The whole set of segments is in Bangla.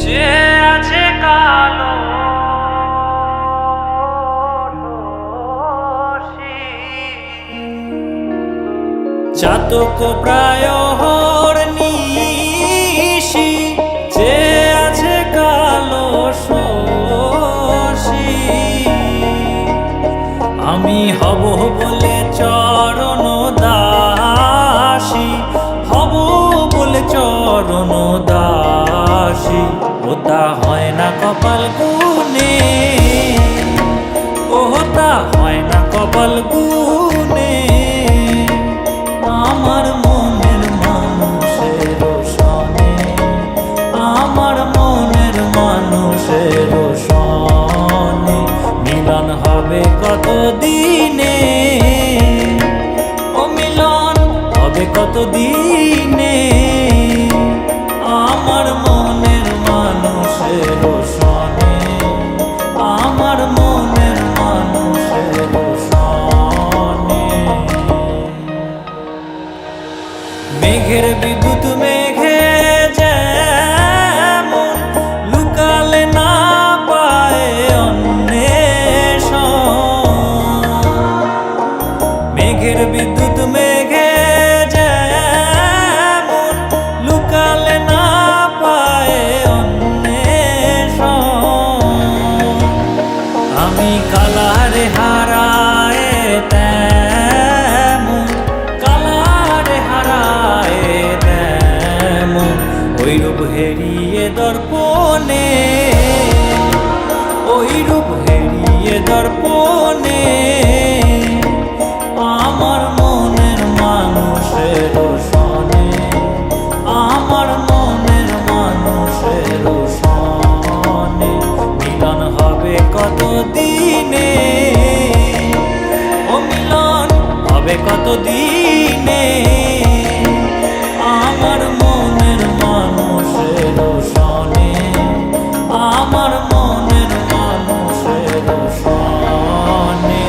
যে আছে কালো চাতক প্রায় নিশি, যে আছে কালো শশী। আমি হব বলে চরণ দাসী, হব বলে চরণ দাসী। ওটা হয় না কপাল গুনে, ওটা হয় না কপাল গুনে। আমার মনের মানুষের সনে, আমার মনের মানুষের সনে মিলন হবে কত দিনে, ও মিলন হবে কত দিনে। আমার মনের মানুষের সনে, আমার মনের মানুষের সনে। মেঘের বিদ্যুৎ মেঘে যেমন লুকালে না পায় অন্বেষণ, মেঘের বিদ্যুৎ মেঘে যেমন লুকালে না পায় অন্বেষণ। আমি কালারে হারায় তেমন, কালারে হারায় তেমন ওই রূপ হেরিয়ে দর্পণে, ওই রূপ হেরিয়ে দর্পণে। আমার মনের মানুষের সনে, আমার মনের মানুষের সনে মিলন হবে কত দিনে, ও মিলন হবে কত দিনে। আমার মনের মানুষের সনে, আমার মনের মানুষের সনে।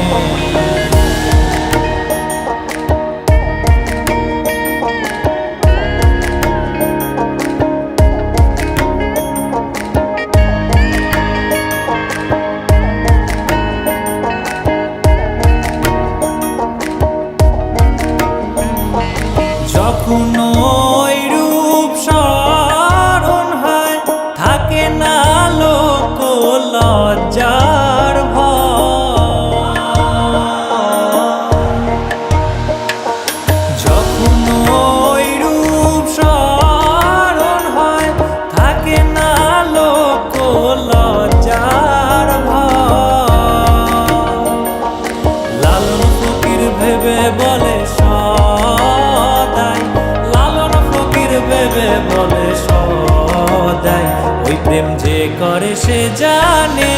যখন ওই রূপ স্মরণ হয় থাকে না লোক লজ্জার ভয়। যখন ওই রূপ স্মরণ হয় থাকে না লোক লজ্জার ভয়। লালন ফকির ভেবে বলে সদাই, লালন ফকির ভেবে বলে সদাই ওই প্রেম যে করে সে জানে,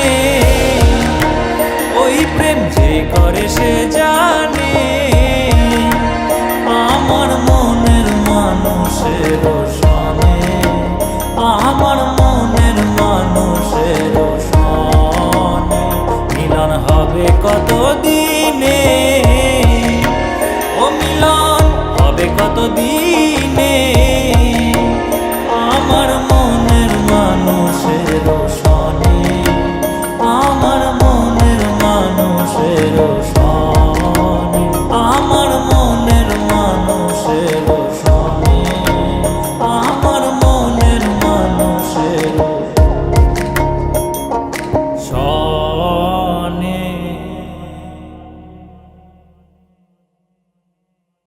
ওই প্রেম যে করে সে জানে। আমার মনের মানুষের সনে, আমার মনের মানুষের সনে মিলন হবে কত দিনে, ও মিলন হবে কত দিনে। আমার মনের মানুষের সনে, আমার মনের মানুষের সনে।